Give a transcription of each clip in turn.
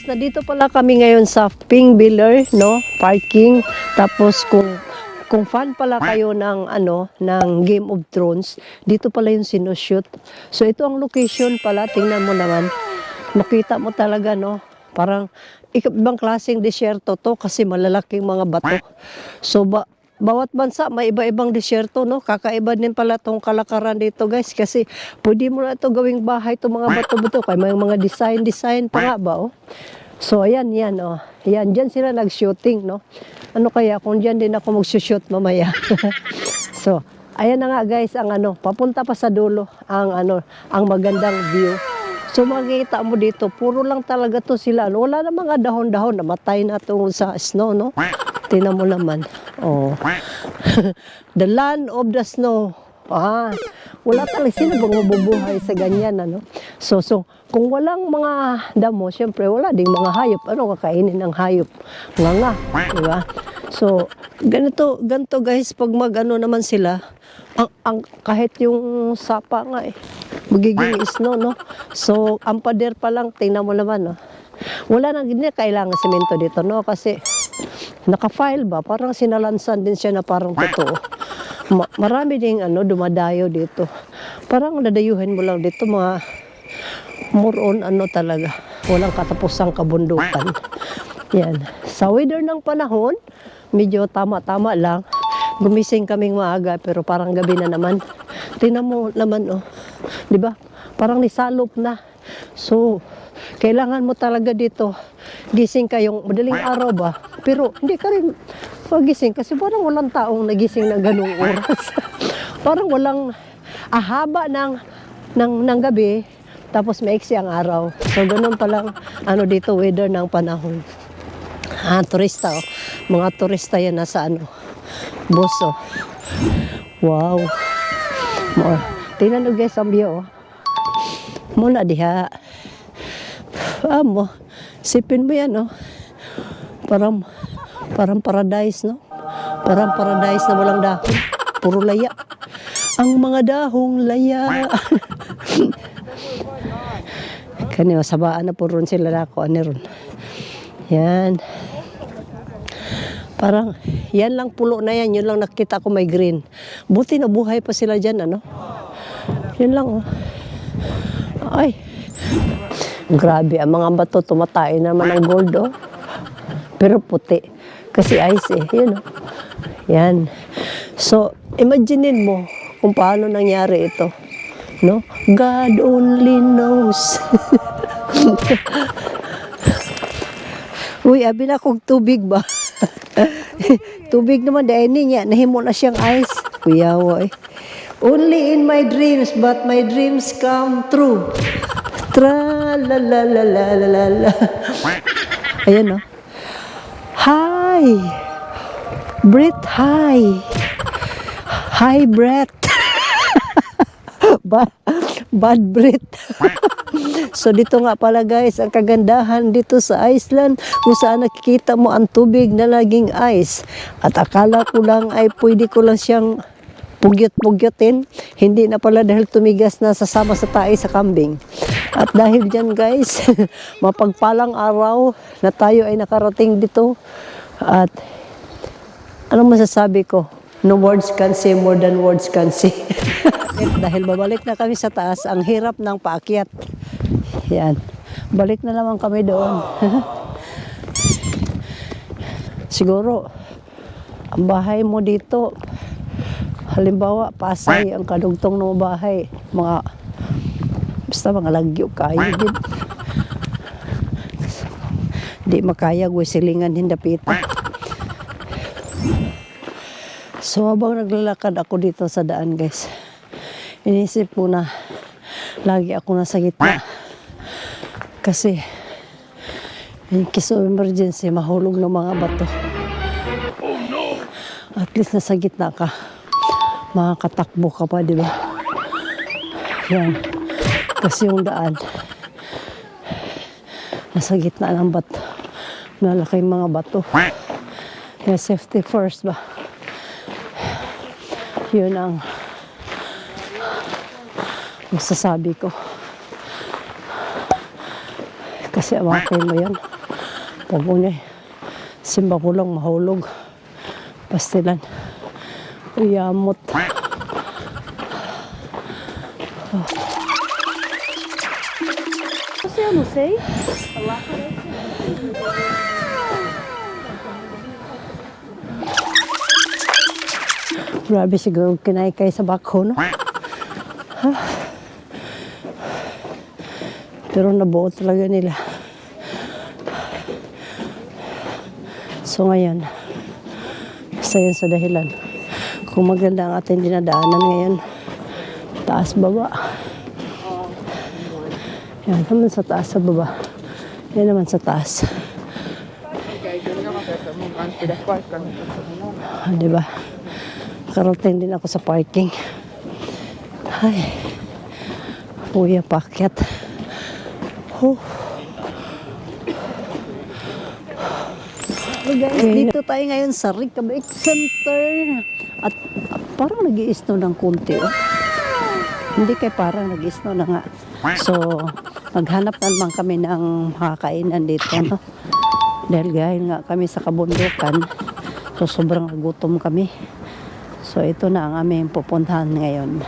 guys, nandito pala kami ngayon sa Pink Biller, no? Parking. Tapos kung fan pala kayo ng ng Game of Thrones, dito pala yung sinushoot. So ito ang location pala, tingnan mo naman. Makita mo talaga, no? Parang ibang klaseng disyerto to kasi malalaking mga bato. So bawat bansa may iba-ibang disyerto, no? Kakaiba din pala tong kalakaran dito, guys, kasi pwede mo na ito gawing bahay itong mga bato-bato kay may mga design pa nga ba, oh. So ayan, yan, oh. Yan, dyan sila nag-shooting, no? Ano kaya kung dyan din ako mag-shoot mamaya. So ayan na nga, guys, ang papunta pa sa dulo ang ang magandang view. So makikita mo dito, puro lang talaga to sila. Wala na mga dahon-dahon, namatay na to sa snow, no? Tingnan mo naman. Oh. The land of the snow. Wala talaga sila mabubuhay sa ganyan, ano? So kung walang mga damo, syempre wala ding mga hayop. Ano kakainin ng hayop? Nga, di ba? So ganito guys, pag naman sila, kahit yung sapa nga magiging snow, no? So ang pader pa lang, tingnan mo naman, no? Wala nang hindi kailangan semento dito, no? Kasi naka-file ba? Parang sinalansan din siya na parang totoo. Marami ding dumadayo dito. Parang dadayuhin mo lang dito mga more on talaga. Walang katapusang kabundukan. Yan. Sa weather ng panahon, medyo tama-tama lang. Gumising kaming maaga pero parang gabi na naman. Tingnan mo naman, oh. 'Di ba? Parang nisalop na. So, kailangan mo talaga dito gising kayong madaling araw ba? Pero hindi ka rin magising kasi parang walang taong nagising na ganung oras. Parang walang haba ng gabi tapos maiksi ang araw. So ganun pa lang dito weather ng panahon. Turista, oh. Mga turista yan nasa bus, oh. Wow. Tingnan nyo guys ang view, oh. Muna diha. Sipin mo yan, oh. Parang paradise, no? Parang paradise na walang dahon. Puro laya. Ang mga dahong laya. Kani masabaan na puro sila nako ron. Yan. Parang yan lang pulo na yan, yun lang nakita ko may green. Buti na buhay pa sila diyan, ano? Yun lang, oh. Ay. Grabe, ang mga bato tumatay naman ng gold, oh. Pero puti. Kasi ice, yun, oh. Yan. So, imaginein mo kung paano nangyari ito. No? God only knows. Uy, abi na kong tubig ba? Tubig naman, dahil niya, nahimo na siyang ice. Kuyawa, eh. Only in my dreams, but my dreams come true. Tra la la la la la la la. Ayan, no? Hi! Breath high. High breath. Bad breath. So dito nga pala guys, ang kagandahan dito sa Iceland kung saan nakikita mo ang tubig na laging ice. At akala ko lang ay pwede ko lang siyang pugyot-pugyotin. Hindi na pala dahil tumigas na sasama sa tae sa kambing. At dahil dyan guys, mapagpalang araw na tayo ay nakarating dito. At anong masasabi ko? No words can say more than words can say. Dahil babalik na kami sa taas, ang hirap ng paakyat. Yan. Balik na naman kami doon. Siguro, ang bahay mo dito, halimbawa, Pasay, ang kadugtong ng bahay, basta mga lagyo kayo din. Di makaya, silingan, hindapita. So habang naglalakad ako dito sa daan guys, inisip ko na lagi ako nasa gitna. Kasi in case of emergency, mahulog ng mga bato. At least nasa gitna ka, makakatakbo ka pa, di ba? Yan. Kasi yung daan, nasa gitna ng bato. Malaking mga bato. Yung safety first ba? Yun ang masasabi ko. Kasi awakin mo yan. Pagod niya. Simba ko lang mahulog. Pastilan. Uyamot. Você eu não sei. Grabe siguro kinaykay sa bakho, no? Pero nabuo talaga nila. So ngayon, isa yan sa dahilan. Kung maganda ang ating dinadaanan ngayon, taas baba. Yan naman sa taas sa baba. Yan naman sa taas. Diba? Karating din ako sa parking. Ay. Kuya, pakyat. Oh. So guys, dito tayo ngayon sa Reykjavik Center. At parang nag-i-snow ng konti. Oh. Hindi kay parang nag-i-snow na nga. So, maghanap na naman kami ng makakainan dito. No? Dahil nga kami sa kabundukan. So, sobrang gutom kami. So, ito na ang aming pupuntahan ngayon.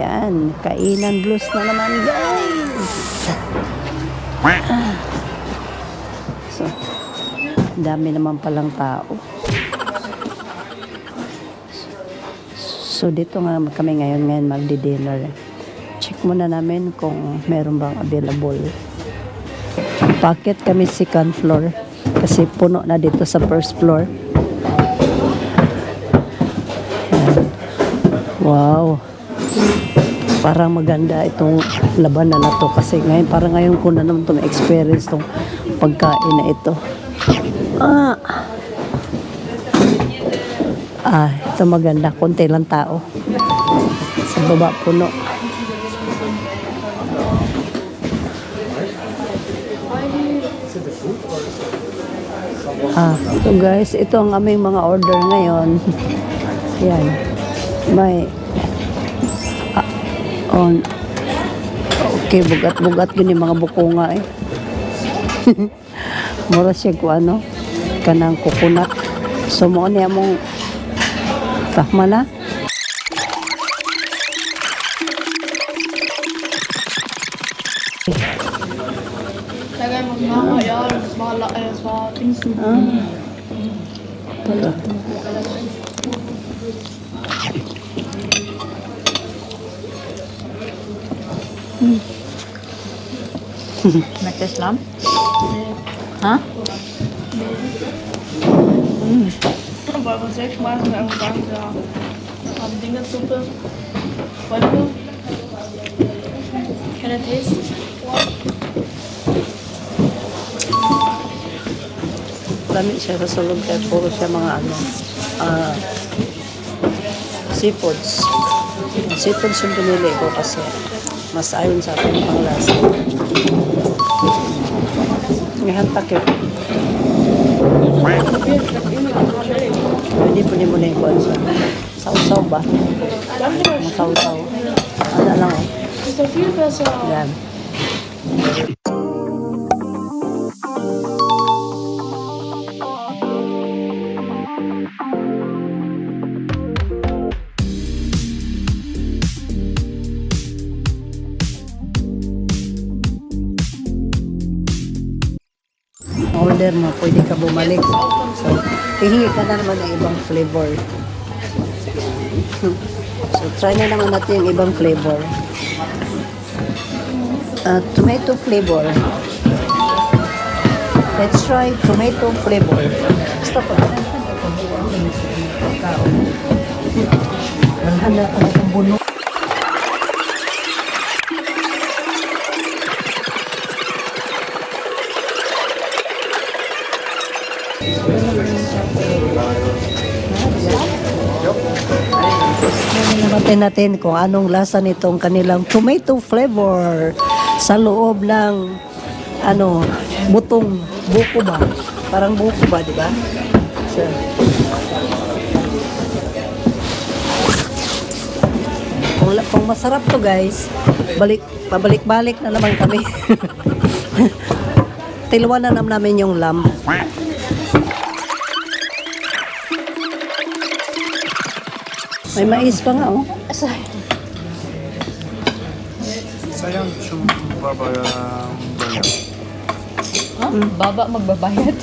Yan, kainan blues na naman, guys! So, dami naman palang tao. So, dito nga kami ngayon magdi-dinner. Check muna namin kung meron bang available. Packet kami second floor kasi puno na dito sa first floor. Wow. Parang maganda itong labanan na to kasi parang ngayon ko na naman itong experience itong pagkain na ito. Ito maganda. Konti lang tao. Sa baba puno. So guys, ito ang aming mga order ngayon. Yan. May okay, bugat-bugat gini mga buko nga eh. Mura siya ko ano, kanang coconut. So mo niya mong tahma na. Lagay mo mga yan, sa pinsu. Pala. Möchtest Lamm? Ha? Weil wir sehr schmeißen wir irgendwann da haben Dingensuppe. Wollen Can I taste? Dami siya sa sulog kaya puro siya mga ano, seafoods. Seafoods yung pinili ko kasi mas ayon sa aking panglasa. Ihantak yun. Pwede po niyo muna yung kuwan siya. Sausaw ba? Sausaw. Ano lang oh. Ist doch viel besser. Yan. Order mo, pwede ka bumalik. So, hihingi ka na naman ng ibang flavor. So, try na naman natin yung ibang flavor. Tomato flavor. Let's try tomato flavor. Gusto ko. Malhana ka na itong buno. Namatay natin kung anong lasa nitong kanilang tomato flavor sa loob ng ano, butong buko ba? Parang buko ba, di ba? So, kung masarap to guys, pabalik-balik na naman kami. Tilwanan namin yung lamb. May mais pa nga, oh. Sayang yung babayang bayang. Ha? Baba magbabayad.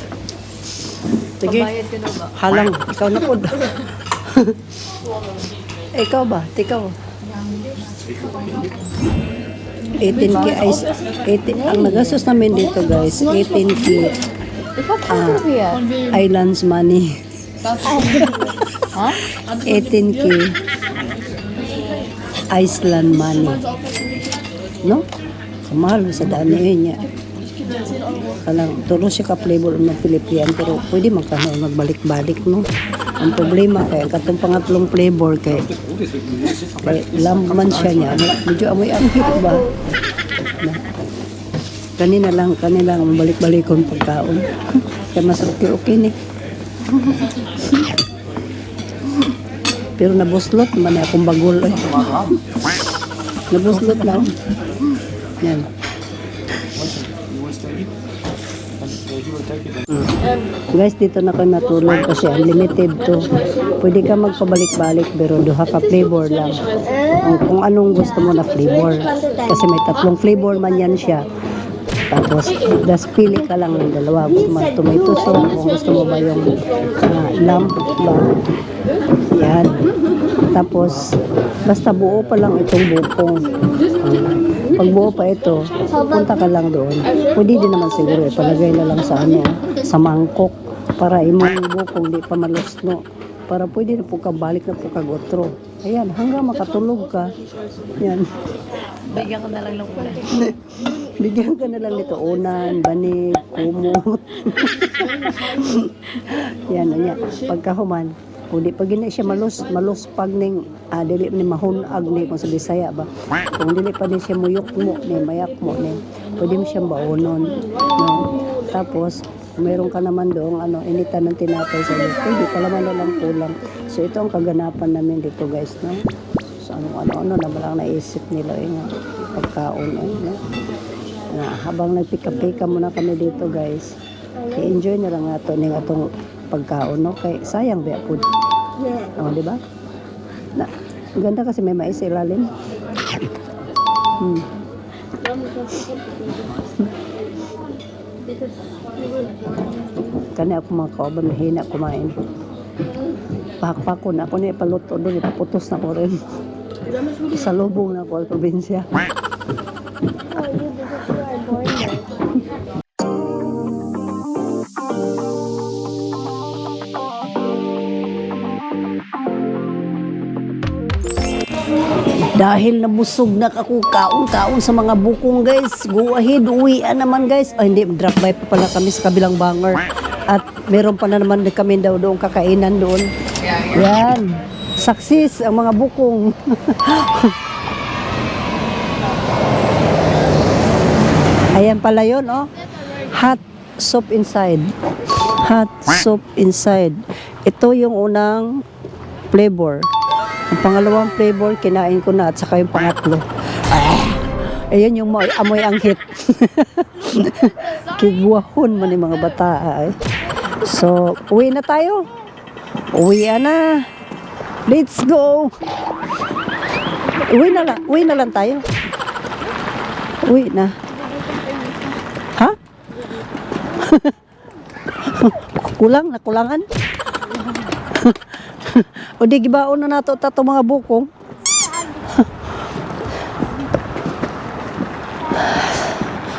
Sige, Bayad ka na ba? halang. Ikaw na po. Ikaw ba? Ikaw. 18K ice. 18, ang nagastos namin dito guys, 18K Ikaw pa ba yan? islands money. Ha? 18K Iceland money. No? Kamahal sa daan niya. Kalang tulo siya ka-flavor ng Pilipian pero pwede magbalik-balik, no? Ang problema kaya katong pangatlong flavor kay lamman siya niya. Medyo amoy anghit ba? No? Kanina lang balik-balikon pagkaon. Kaya mas okay ni. Pero nabuslot man akong bagol eh. Nabuslot lang. Yan. Guys, dito na kayo natulog kasi unlimited to. Pwede ka magpabalik-balik pero duha ka flavor lang. Kung anong gusto mo na flavor. Kasi may 3 flavor man yan siya. Tapos, pili ka lang ng dalawa. Gusto mo tomato sauce, kung gusto mo ba yung lamb ba. Yan. Tapos, basta buo pa lang itong bukong. Pag buo pa ito, punta ka lang doon. Pwede din naman siguro, palagay na lang sa mangkok para imong bukong di pa malusno. Para pwede na po ka balik na po ka gotro. Ayan, hanggang makatulog ka. Yan. Bigyan ka na lang ng ulan. Bigyan ka na lang nito unan, banig, kumot. Yan, yan. Pagkahuman, kung di pa gina siya maluspag ning dili ni mahunag ni kung sa Bisaya ba. Kung dili pa din siya muyok mo ni mayak mo ni, pwede mo siyang baonon. No? Tapos meron ka naman doong initan ng tinapay sa iyo. Pwede pa naman na lang kulang. So ito ang kaganapan namin dito guys, no? So ano na malang naisip nila nga pagkaon no? Na habang nagpika-pika muna kami dito guys, i-enjoy na lang nato ning atong pagkaon, no? Kay sayang ba food. Di ba? Na ganda kasi may mais sa ilalim. Kani ako mga kauban, mahina kumain. Pakpako na ako na ipaluto doon, ipaputos na ko rin. Sa lubong na ako, probinsya. Dahil nabusog na ako kaon-kaon sa mga bukong guys. Go ahead, uwian naman guys. Hindi, drop by pa pala kami sa kabilang banger. At meron pa na naman kami daw doon kakainan doon. Yan. Success ang mga bukong. Ayan pala yun, oh. Hot soup inside. Hot soup inside. Ito yung unang flavor. Ang pangalawang flavor, kinain ko na at saka yung pangatlo. Ayan yung amoy anghit. Kiguahon man yung mga bata. Ay. So, uwi na tayo. Uwi na. Let's go. Uwi na lang tayo. Uwi na. Ha? Nakulangan? O di gibaon na nato tato mga bukong.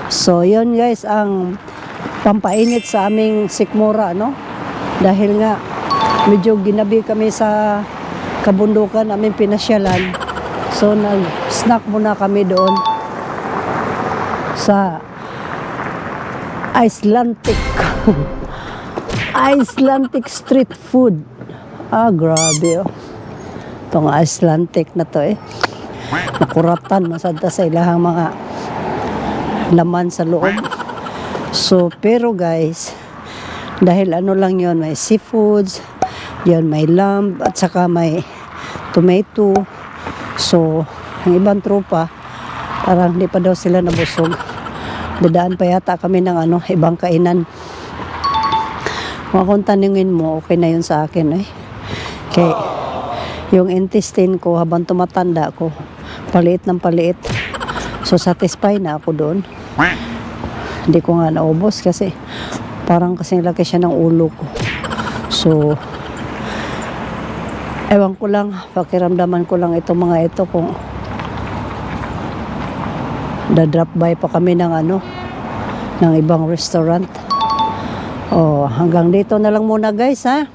So yun guys ang pampainit sa aming sikmura, no? Dahil nga medyo ginabi kami sa kabundukan aming pinasyalan. So nag-snack muna kami doon sa Icelandic Icelandic street food. Grabe oh. Itong Icelandic na to nakuratan masada sa ilahang mga laman sa loob. So pero guys, dahil ano lang yon, may seafoods yon, may lamb at saka may tomato. So ang ibang tropa parang hindi pa daw sila nabusog. Dadaan pa yata kami ng ibang kainan. Kung tanungin mo, okay na yun sa akin eh. Kaya yung intestine ko habang tumatanda ko, paliit ng paliit. So satisfied na ako doon. Hindi ko nga naubos kasi parang kasing laki siya ng ulo ko. So ewan ko lang, pakiramdaman ko lang itong mga ito kung da-drop by pa kami ng ng ibang restaurant. Hanggang dito na lang muna guys ha.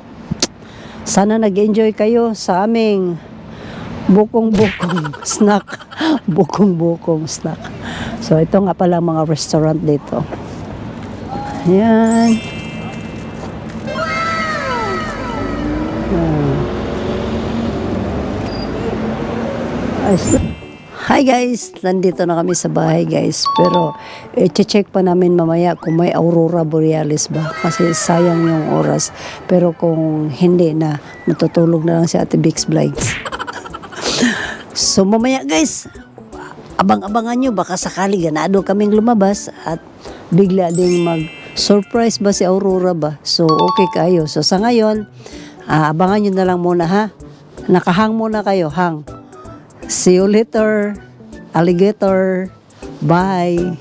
Sana nag-enjoy kayo sa aming bukong-bukong snack. Bukong-bukong snack. So ito nga pala mga restaurant dito. Ayan. Hi guys, nandito na kami sa bahay guys, pero i-check pa namin mamaya kung may aurora borealis ba kasi sayang yung oras, pero kung hindi na matutulog na lang si Ate Bix Vlogs. So mamaya guys, abang-abangan nyo, baka sakali ganado kaming lumabas at bigla ding mag-surprise ba si Aurora ba, so okay kayo. So sa ngayon, abangan nyo na lang muna ha, nakahang muna kayo, hang. See you later, alligator. Bye.